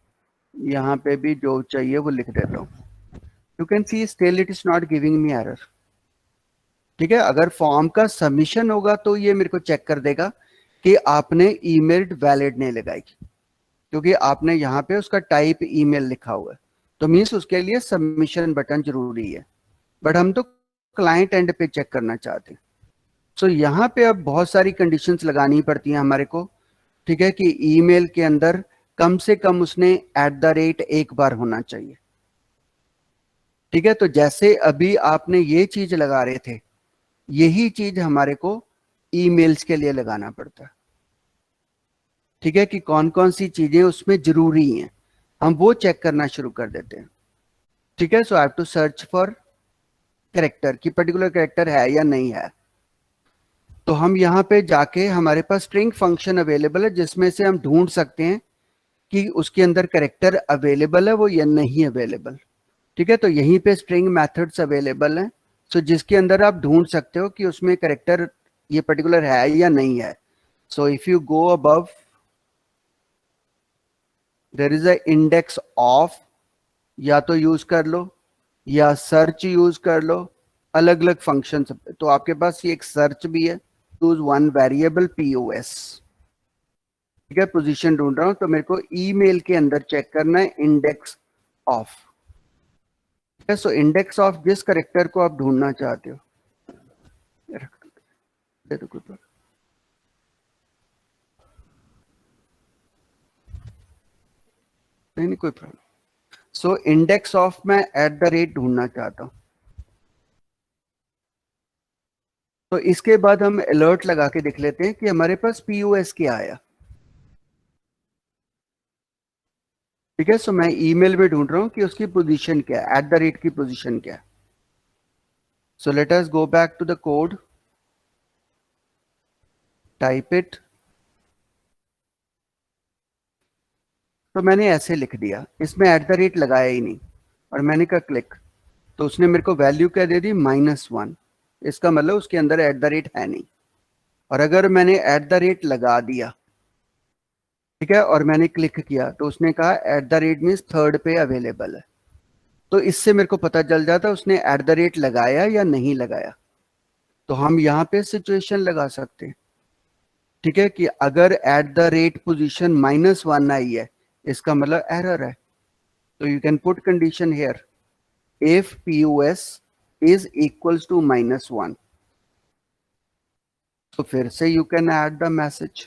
यहाँ पे भी जो चाहिए वो लिख देता हूँ। You can C still it is not giving me error. ठीक है, अगर फॉर्म का सबमिशन होगा तो ये मेरे को चेक कर देगा कि आपने ईमेल वैलिड नहीं लगाई, क्योंकि आपने यहाँ पे उसका टाइप ईमेल लिखा हुआ है, तो मीन्स उसके लिए सबमिशन बटन जरूरी है। बट हम तो क्लाइंट एंड पे चेक करना चाहते हैं। सो यहाँ पे अब बहुत सारी कंडीशंस लगानी पड़ती हैं हमारे को। ठीक है, कि ईमेल के अंदर कम से कम उसने @ एक बार होना चाहिए। ठीक है, तो जैसे अभी आपने ये चीज लगा रहे थे, यही चीज हमारे को ईमेल्स के लिए लगाना पड़ता है। ठीक है, कि कौन कौन सी चीजें उसमें जरूरी हैं, हम वो चेक करना शुरू कर देते हैं। ठीक है, so I have to search for character, कि पर्टिकुलर कैरेक्टर है या नहीं है। तो हम यहाँ पे जाके, हमारे पास स्ट्रिंग फंक्शन अवेलेबल है जिसमें से हम ढूंढ सकते हैं कि उसके अंदर कैरेक्टर अवेलेबल है वो या नहीं अवेलेबल। ठीक है, तो यहीं पे स्ट्रिंग मेथड्स अवेलेबल हैं, सो जिसके अंदर आप ढूंढ सकते हो कि उसमें कैरेक्टर ये पर्टिकुलर है या नहीं है। So if you go above, there is a index of, या तो यूज कर लो या सर्च यूज कर लो, अलग अलग फंक्शन। तो आपके पास ये एक सर्च भी है, यूज वन वेरिएबल POS। ठीक है, पोजीशन ढूंढ रहा हूं, तो मेरे को ईमेल के अंदर चेक करना है index of. So index of जिस करेक्टर को आप ढूंढना चाहते हो, दे दो कोई, नहीं कोई प्रॉब्लम। सो इंडेक्स ऑफ मैं @ ढूंढना चाहता हूं। तो इसके बाद हम अलर्ट लगा के देख लेते हैं कि हमारे पास POS क्या आया। ठीक है, सो मैं ईमेल में ढूंढ रहा हूं कि उसकी पोजीशन क्या है, @ की पोजीशन क्या है। So let us go back to the code, type it. तो मैंने ऐसे लिख दिया, इसमें @ लगाया ही नहीं, और मैंने कहा क्लिक, तो उसने मेरे को वैल्यू क्या दे दी, -1। इसका मतलब उसके अंदर @ है नहीं। और अगर मैंने @ लगा दिया, ठीक है, और मैंने क्लिक किया, तो उसने कहा @ मीन्स थर्ड पे अवेलेबल है। तो इससे मेरे को पता चल जाता उसने @ लगाया या नहीं लगाया। तो हम यहाँ पे सिचुएशन लगा सकते हैं। ठीक है, कि अगर पोजीशन -1 आई है, इसका मतलब एरर है। तो you can put condition here, if POS is equals to -1, तो फिर से you can add the message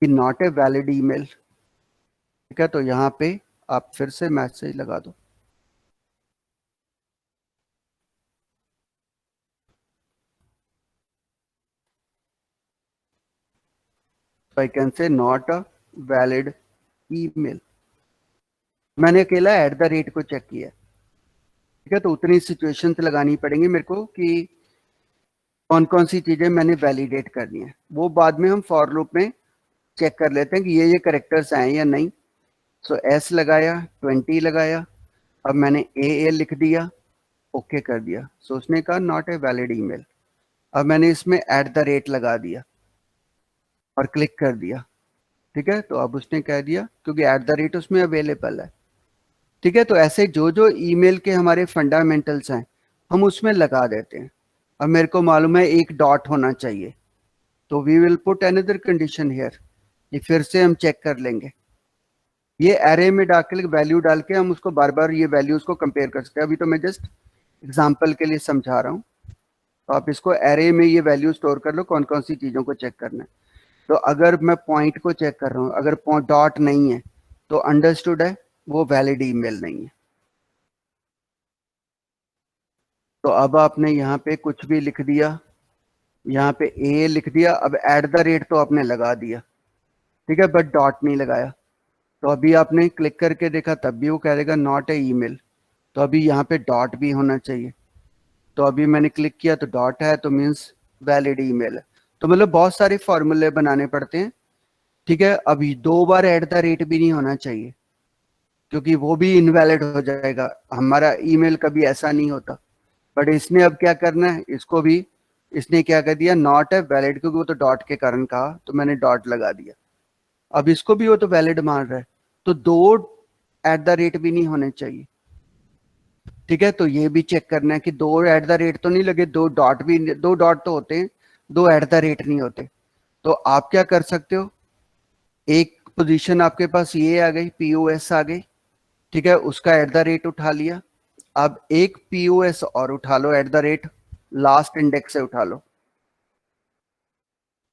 कि नॉट ए वैलिड ईमेल। ठीक है, तो यहाँ पे आप फिर से मैसेज लगा दो, तो I can say not a valid email. मैंने अकेला @ को चेक किया। ठीक है, तो उतनी सिचुएशंस लगानी पड़ेंगी मेरे को कि कौन कौन सी चीजें मैंने वैलिडेट करनी है। वो बाद में हम फॉर लूप में चेक कर लेते हैं कि ये करेक्टर्स आए या नहीं। सो S लगाया, 20 लगाया, अब मैंने AA लिख दिया, ओके कर दिया। सो उसने कहा नॉट ए वैलिड ईमेल। अब मैंने इसमें @ लगा दिया, और क्लिक कर दिया। ठीक है, तो अब उसने कह दिया क्योंकि एट द रेट उसमें अवेलेबल है। ठीक है, तो ऐसे जो जो ईमेल के हमारे फंडामेंटल्स हैं हम उसमें लगा देते हैं। अब मेरे को मालूम है एक डॉट होना चाहिए, तो we will put another condition here. ये फिर से हम चेक कर लेंगे। ये एरे में डाल वैल्यू डाल के हम उसको बार बार ये वैल्यूज को कंपेयर कर सकते हैं। अभी तो मैं जस्ट एग्जाम्पल के लिए समझा रहा हूँ। तो आप इसको एरे में ये वैल्यू स्टोर कर लो, कौन कौन सी चीजों को चेक करना है। तो अगर मैं पॉइंट को चेक कर रहा हूँ, अगर डॉट नहीं है तो अंडरस्टूड है वो वैलिड ईमेल नहीं है। तो अब आपने यहाँ पे कुछ भी लिख दिया, यहाँ पे ए लिख दिया, अब एट द रेट तो आपने लगा दिया, ठीक है, बट डॉट नहीं लगाया। तो अभी आपने क्लिक करके देखा तब भी वो कह देगा नॉट ए ईमेल। तो अभी यहाँ पे डॉट भी होना चाहिए। तो अभी मैंने क्लिक किया तो डॉट है, तो मीन्स वैलिड ईमेल है। तो मतलब बहुत सारे फॉर्मूले बनाने पड़ते हैं। ठीक है, अभी 2 बार एट द रेट भी नहीं होना चाहिए क्योंकि वो भी इनवैलिड हो जाएगा। हमारा ईमेल कभी ऐसा नहीं होता। बट इसने अब क्या करना है, इसको भी इसने क्या कर दिया, नॉट है वैलिड, क्योंकि वो तो डॉट के कारण कहा तो मैंने डॉट लगा दिया। अब इसको भी वो तो वैलिड मान रहा है, तो 2 एट द रेट भी नहीं होने चाहिए। ठीक है, तो ये भी चेक करना है कि 2 एट द रेट तो नहीं लगे, 2 डॉट भी, 2 डॉट तो होते हैं, 2 एट द रेट नहीं होते। तो आप क्या कर सकते हो, एक पोजीशन आपके पास ये आ गई, पीओएस आ गई, ठीक है, उसका एट द रेट उठा लिया। अब एक पीओएस और उठा लो at the rate, last index से उठा लो।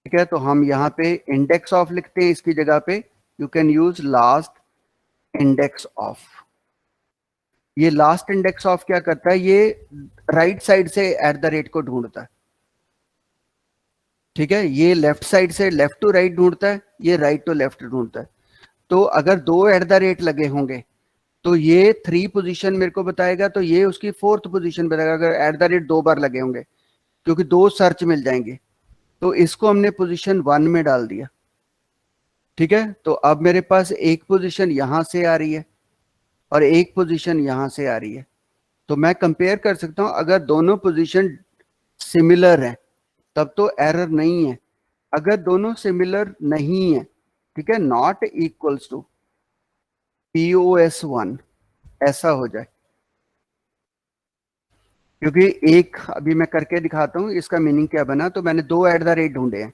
ठीक है, तो हम यहाँ पे इंडेक्स ऑफ लिखते हैं, इसकी जगह पे you can use last index of. ये लास्ट इंडेक्स ऑफ क्या करता है, ये राइट साइड से एट द रेट को ढूंढता है। ठीक है, ये लेफ्ट साइड से लेफ्ट टू राइट ढूंढता है, ये राइट टू लेफ्ट ढूंढता है। तो अगर 2 एट द रेट लगे होंगे तो ये 3 पोजीशन मेरे को बताएगा, तो ये उसकी 4th पोजीशन बताएगा अगर एट द रेट 2 बार लगे होंगे, क्योंकि 2 सर्च मिल जाएंगे। तो इसको हमने पोजीशन 1 में डाल दिया। ठीक है, तो अब मेरे पास एक पोजीशन यहां से आ रही है और एक पोजीशन यहां से आ रही है। तो मैं कंपेयर कर सकता हूं, अगर दोनों पोजीशन सिमिलर है तब तो एरर नहीं है। अगर दोनों सिमिलर नहीं है, ठीक है, नॉट इक्वल्स टू POS1 ऐसा हो जाए, क्योंकि एक अभी मैं करके दिखाता हूं इसका मीनिंग क्या बना। तो मैंने 2 एट द रेट ढूंढे हैं,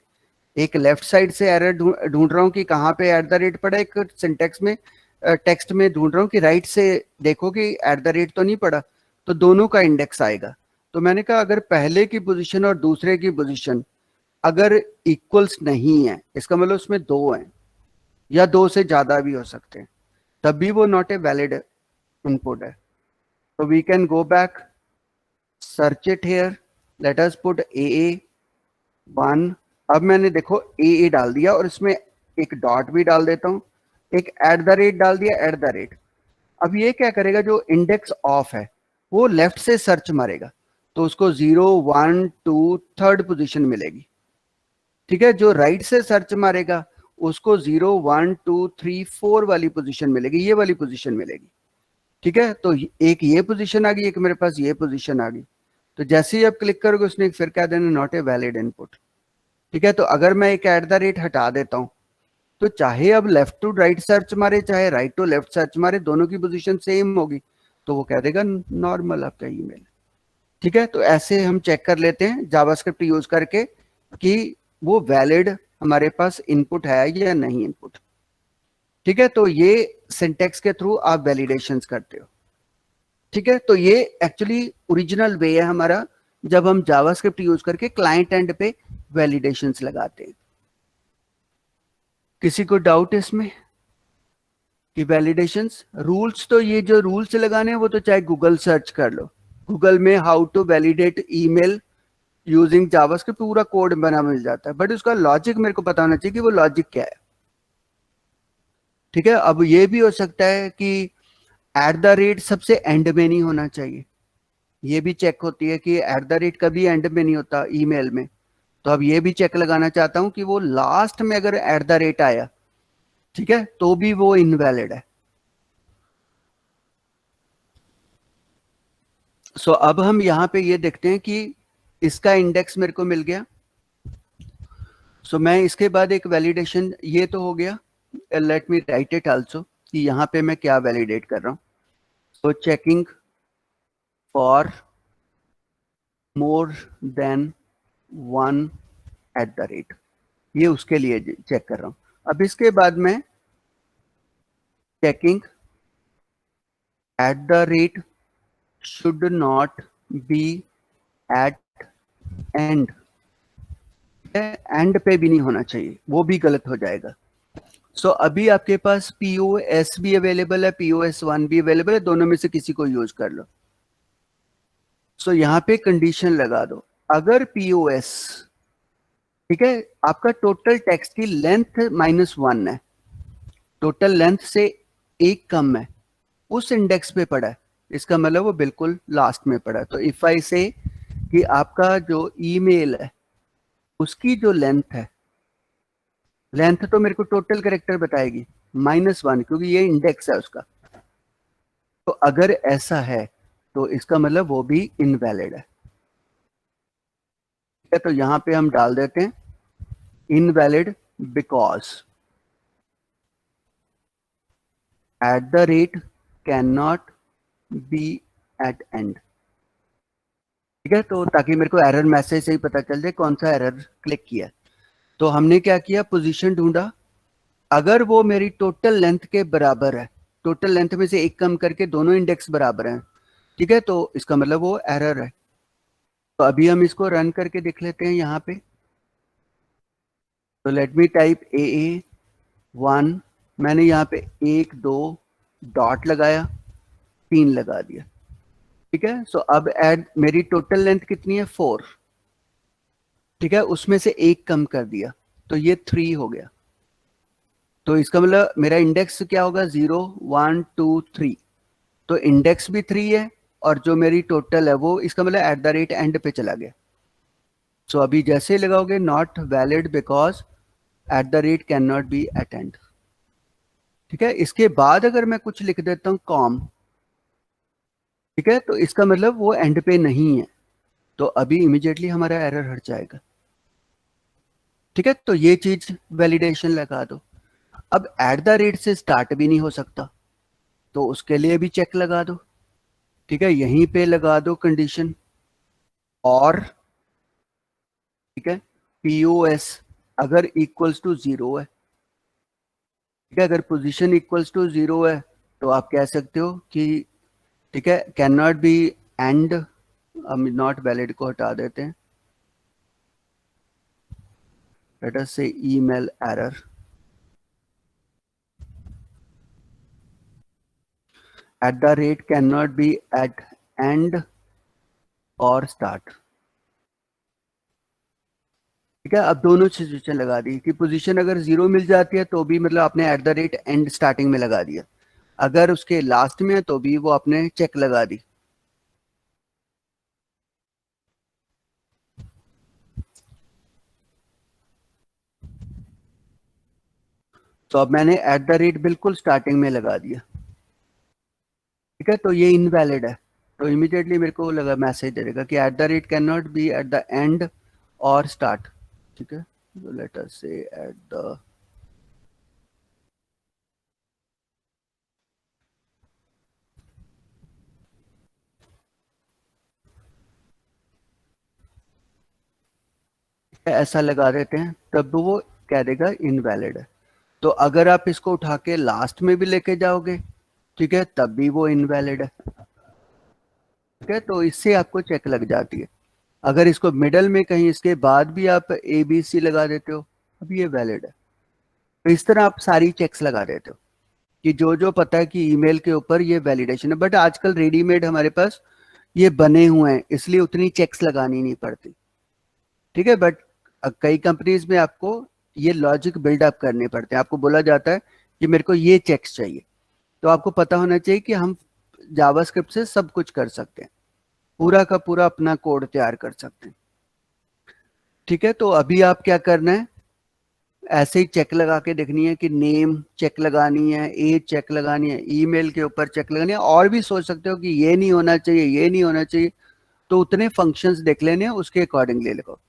एक लेफ्ट साइड से एरर ढूंढ रहा हूँ कि कहाँ पे एट द रेट पड़ा, एक सिंटेक्स में टेक्स्ट में ढूंढ रहा हूँ कि राइट से देखो कि एट द रेट तो नहीं पड़ा, तो दोनों का इंडेक्स आएगा। तो मैंने कहा अगर पहले की पोजीशन और दूसरे की पोजीशन अगर इक्वल्स नहीं है, इसका मतलब उसमें 2 हैं या 2 से ज्यादा भी हो सकते हैं, तब भी वो नॉट ए वैलिड इनपुट है। तो we can go back, search it here, let us put AA1। अब मैंने देखो AA डाल दिया और इसमें एक डॉट भी डाल देता हूं, एक एट द रेट डाल दिया, एट द रेट। अब ये क्या करेगा, जो इंडेक्स ऑफ है वो लेफ्ट से सर्च मारेगा, तो उसको 0 1 2 3rd पोजीशन मिलेगी। ठीक है, जो राइट से सर्च मारेगा उसको 0 1 2 3 4 वाली पोजीशन मिलेगी, ये वाली पोजीशन मिलेगी। ठीक है, तो एक ये पोजीशन आ गई, एक मेरे पास ये पोजीशन आ गई। तो जैसे ही आप क्लिक करोगे उसने फिर कह देना नॉट ए वैलिड इनपुट। ठीक है, तो अगर मैं एक एट द रेट हटा देता हूं, तो चाहे अब लेफ्ट टू राइट सर्च मारे चाहे राइट टू लेफ्ट सर्च मारे, दोनों की पोजीशन सेम होगी, तो वो कह देगा नॉर्मल आपका ईमेल। ठीक है, तो ऐसे हम चेक कर लेते हैं जावास्क्रिप्ट यूज करके कि वो वैलिड हमारे पास इनपुट है या नहीं इनपुट। ठीक है, तो ये सिंटेक्स के थ्रू आप वैलिडेशंस करते हो। ठीक है, तो ये एक्चुअली ओरिजिनल वे है हमारा, जब हम जावास्क्रिप्ट यूज करके क्लाइंट एंड पे वैलिडेशंस लगाते हैं। किसी को डाउट इसमें कि वैलिडेशंस रूल्स, तो ये जो रूल्स लगाने हैं वो तो चाहे गूगल सर्च कर लो, गूगल में how to validate email using JavaScript पूरा कोड बना मिल जाता है, बट उसका लॉजिक मेरे को पता होना चाहिए कि वो लॉजिक क्या है। ठीक है, अब ये भी हो सकता है कि एट द रेट सबसे एंड में नहीं होना चाहिए, ये भी चेक होती है कि एट द रेट कभी एंड में नहीं होता ईमेल में। तो अब ये भी चेक लगाना चाहता हूं कि वो लास्ट में अगर एट द रेट आया, ठीक है, तो भी वो इनवैलिड है। सो अब हम यहां पे ये देखते हैं कि इसका इंडेक्स मेरे को मिल गया। सो मैं इसके बाद एक वैलिडेशन, ये तो हो गया, let me write it also कि यहाँ पे मैं क्या वैलिडेट कर रहा हूँ. So checking for more than 1 at the rate, ये उसके लिए चेक कर रहा हूँ. अब इसके बाद मैं checking at the rate should not be at end. And पे भी नहीं होना चाहिए, वो भी गलत हो जाएगा. सो अभी आपके पास पीओएस भी अवेलेबल है, POS1 भी अवेलेबल है, दोनों में से किसी को यूज कर लो. सो यहाँ पे कंडीशन लगा दो, अगर पीओएस, ठीक है, आपका टोटल टेक्स्ट की लेंथ -1 है, टोटल लेंथ से एक कम है, उस इंडेक्स पे पड़ा है, इसका मतलब वो बिल्कुल लास्ट में पड़ा है. तो इफ आई से कि आपका जो ईमेल है उसकी जो लेंथ है, लेंथ तो मेरे को टोटल कैरेक्टर बताएगी -1, क्योंकि ये इंडेक्स है उसका. तो अगर ऐसा है तो इसका मतलब वो भी इनवैलिड है. ठीक है, तो यहां पे हम डाल देते हैं invalid because at the rate can not be at end. ठीक है, तो ताकि मेरे को एरर मैसेज से ही पता चल जाए कौन सा एरर क्लिक किया. तो हमने क्या किया, पोजीशन ढूंढा, अगर वो मेरी टोटल लेंथ के बराबर है, टोटल लेंथ में से एक कम करके दोनों इंडेक्स बराबर हैं, ठीक है, तो इसका मतलब वो एरर है. तो अभी हम इसको रन करके देख लेते हैं यहाँ पे. तो लेट मी टाइप AA1, मैंने यहाँ पे 1 2 डॉट लगाया, 3 लगा दिया. ठीक है, सो अब ऐड, मेरी टोटल लेंथ कितनी है 4, ठीक है, उसमें से एक कम कर दिया तो ये 3 हो गया. तो इसका मतलब मेरा इंडेक्स क्या होगा, 0 1 2 3. तो इंडेक्स भी 3 है और जो मेरी टोटल है वो, इसका मतलब एट द रेट एंड पे चला गया. सो अभी जैसे ही लगाओगे not valid because at the rate can not be at end. ठीक है, इसके बाद अगर मैं कुछ लिख देता हूं कॉम, ठीक है, तो इसका मतलब वो एंड पे नहीं है, तो अभी इमीडिएटली हमारा एरर हट जाएगा. ठीक है, तो ये चीज वैलिडेशन लगा दो. अब एट द रेट से स्टार्ट भी नहीं हो सकता, तो उसके लिए भी चेक लगा दो. ठीक है, यहीं पे लगा दो कंडीशन और, ठीक है, POS अगर इक्वल्स टू 0 है, ठीक है, अगर पोजीशन इक्वल्स टू 0 है तो आप कह सकते हो कि, ठीक है, कैन नॉट बी एंड, हम नॉट वैलिड को हटा देते हैं, let us say email error. At the rate can not be at end और स्टार्ट. ठीक है, अब दोनों सिचुएशन लगा दी कि पोजीशन अगर 0 मिल जाती है तो भी मतलब आपने eight the rate and starting में लगा दिया, अगर उसके लास्ट में है तो भी वो आपने चेक लगा दी. तो अब मैंने एट द रेट बिल्कुल स्टार्टिंग में लगा दिया. ठीक है, तो ये इनवैलिड है, तो इमीडिएटली मेरे को लगा मैसेज दे देगा कि eight the rate can not be at the end और स्टार्ट. ठीक है, तो लेट अस से एट द, ऐसा लगा देते हैं, तब वो कह देगा इनवैलिड है. तो अगर आप इसको उठा के लास्ट में भी लेके जाओगे, ठीक है, तब भी वो इनवैलिड है. ठीक है, तो इससे आपको चेक लग जाती है. अगर इसको मिडल में कहीं इसके बाद भी आप ABC लगा देते हो, अब ये वैलिड है. तो इस तरह आप सारी चेक्स लगा देते हो कि जो जो पता है कि ईमेल के ऊपर ये वैलिडेशन है. बट आजकल रेडीमेड हमारे पास ये बने हुए हैं, इसलिए उतनी चेक्स लगानी नहीं पड़ती. ठीक है, बट कई कंपनीज में आपको ये लॉजिक बिल्डअप करने पड़ते हैं. आपको बोला जाता है कि मेरे को ये चेक्स चाहिए, तो आपको पता होना चाहिए कि हम जावास्क्रिप्ट से सब कुछ कर सकते हैं, पूरा का पूरा अपना कोड तैयार कर सकते हैं. ठीक है, तो अभी आप क्या करना है, ऐसे ही चेक लगा के देखनी है कि नेम चेक लगानी है, एज चेक लगानी है, ईमेल के ऊपर चेक लगानी है, और भी सोच सकते हो कि ये नहीं होना चाहिए, ये नहीं होना चाहिए, तो उतने फंक्शंस देख लेने हैं, उसके अकॉर्डिंगली लगाओ.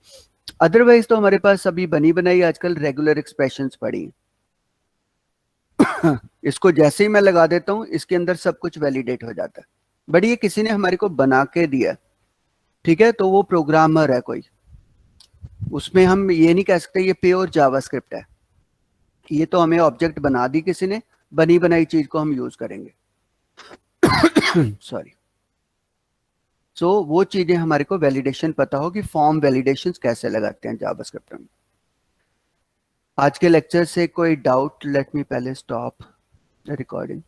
अदरवाइज तो हमारे पास अभी बनी बनाई आजकल रेगुलर एक्सप्रेशंस पड़ी हैं। इसको जैसे ही मैं लगा देता हूं इसके अंदर सब कुछ वैलिडेट हो जाता है, बट ये किसी ने हमारे को बना के दिया, ठीक है, तो वो प्रोग्रामर है कोई, उसमें हम ये नहीं कह सकते ये प्योर जावास्क्रिप्ट है, ये तो हमें ऑब्जेक्ट बना दी किसी ने, बनी बनाई चीज को हम यूज करेंगे। सॉरी। सो वो चीजें हमारे को वैलिडेशन पता हो कि फॉर्म वैलिडेशंस कैसे लगाते हैं जावास्क्रिप्ट में। आज के लेक्चर से कोई डाउट? लेट मी पहले स्टॉप द रिकॉर्डिंग।